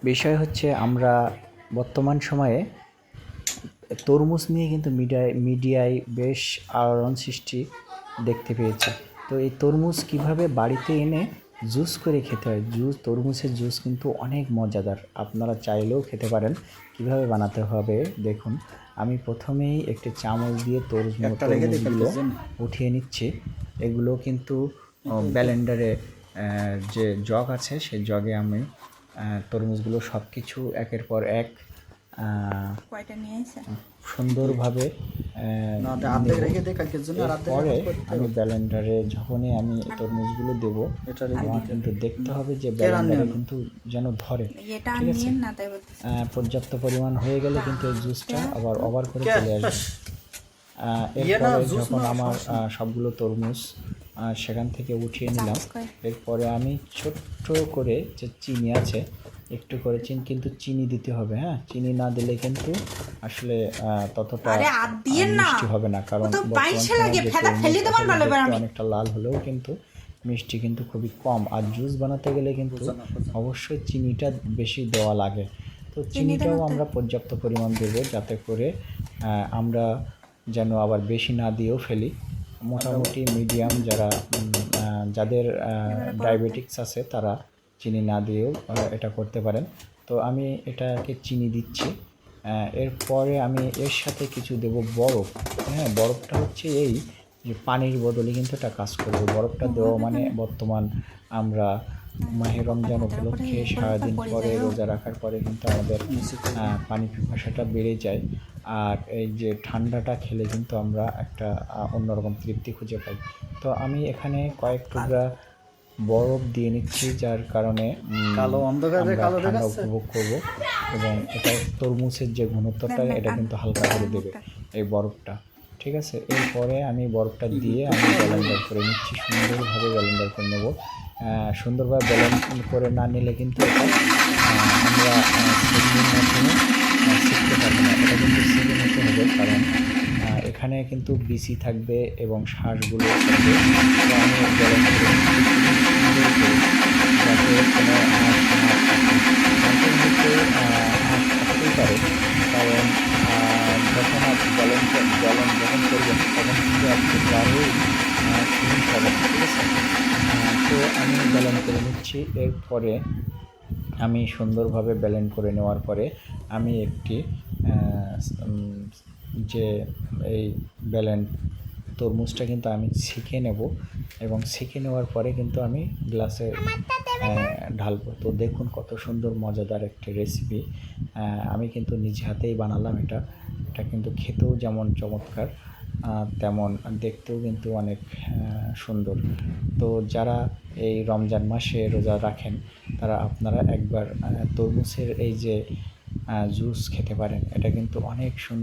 বিষয় হচ্ছে আমরা বর্তমান সময়ে তরমুজ নিয়ে কিন্তু মিডিয়ায় বেশ আলোড়ন সৃষ্টি দেখতে পেয়েছি। তো এই তরমুজ কিভাবে বাড়িতে এনে জুস করে খেতে হয়, তরমুজের জুস কিন্তু অনেক মজাদার, আপনারা চাইলেও খেতে পারেন। কিভাবে বানাতে হবে দেখুন। আমি প্রথমেই একটি চামচ দিয়ে তরমুজগুলো উঠিয়ে নিচ্ছি। এগুলো কিন্তু ব্লেন্ডারে যে জগ আছে সেই জগে আমি তরমুজগুলো সব কিছু একের পর এক সুন্দরভাবে পরে আমি ব্লেন্ডারে যখনই আমি তরমুজগুলো দেবো আমার কিন্তু দেখতে হবে যে ব্লেন্ডারে কিন্তু যেন ধরে, ঠিক আছে। পর্যাপ্ত পরিমাণ হয়ে গেলে কিন্তু এই জুসটা আবার ওভার করে চলে আসবে। এরপরে যখন আমার সবগুলো তরমুজ সেখান থেকে উঠিয়ে নিলাম, এরপরে আমি ছোট্ট করে যে চিনি আছে একটু করে কিন্তু চিনি দিতে হবে। হ্যাঁ, চিনি না দিলে কিন্তু আসলে ততটা মিষ্টি হবে না, কারণ অনেকটা লাল হলেও কিন্তু মিষ্টি কিন্তু খুবই কম। আর জুস বানাতে গেলে কিন্তু অবশ্যই চিনিটা বেশি দেওয়া লাগে। তো চিনিটাও আমরা পর্যাপ্ত পরিমাণ দেবো, যাতে করে আমরা যেন আবার বেশি না দিয়েও ফেলি। মোটামুটি মিডিয়াম যাদের ডায়াবেটিক্স আছে তারা চিনি না দিয়েও এটা করতে পারেন। তো আমি এটাকে চিনি দিচ্ছি। এরপরে আমি এর সাথে কিছু দেব বরফ। হ্যাঁ, বরফটা হচ্ছে এই যে পানির বদলে কিন্তু এটা কাজ করবে। বরফটা দেওয়া মানে বর্তমান আমরা মাহে রমজান উপলক্ষে সারাদিন পরে রোজা রাখার পরে কিন্তু আমাদের পানি পিপাসাটা বেড়ে যায়। আর এই যে ঠান্ডাটা খেলে কিন্তু আমরা একটা অন্যরকম তৃপ্তি খুঁজে পাই। তো আমি এখানে কয়েক টুকরা বরফ দিয়ে নিচ্ছি, যার কারণে ঠান্ডা উপভোগ করবো। এবং এটা তরমুজের যে ঘনত্বটা এটা কিন্তু হালকা করে দেবে এই বরফটা, ঠিক আছে। এরপরে আমি বরফটা দিয়ে আমি ব্লেন্ডার করে নিচ্ছি, সুন্দরভাবে ব্লেন্ডার করে নেব। সুন্দরভাবে ব্লেন্ড করে না নিলে কিন্তু এটা আমরা সেদিনের মাধ্যমে শিখতে পারবো না। এটা কিন্তু সেদিন হতে হবে, কারণ এখানে কিন্তু বিসি থাকবে এবং শ্বাসগুলো থাকবে। তো আমি ব্লেন্ড করে নিচ্ছি যাতে কোনো থাকতেই পারে, কারণ যখন ব্লেন্ড যখন করবেন তখন কিন্তু একেবারেই ফিনিশ হবে, ঠিক আছে। তো আমি ব্লেন্ড করে নিচ্ছি। এরপরে আমি সুন্দরভাবে ব্লেন্ড করে নেওয়ার পরে আমি একটি যে এই ব্লেন্ড তরমুজটা কিন্তু আমি ছেঁকে নেব, এবং ছেঁকে নেওয়ার পরে কিন্তু আমি গ্লাসে ঢালবো। তো দেখুন কত সুন্দর মজাদার একটি রেসিপি। আমি কিন্তু নিজ হাতেই বানালাম এটা কিন্তু খেতেও যেমন চমৎকার তেমন দেখতেও কিন্তু অনেক সুন্দর। তো যারা এই রমজান মাসে রোজা রাখেন তারা আপনারা একবার তরমুজের এই যে জুস খেতে পারেন, এটা কিন্তু অনেক সুন্দর।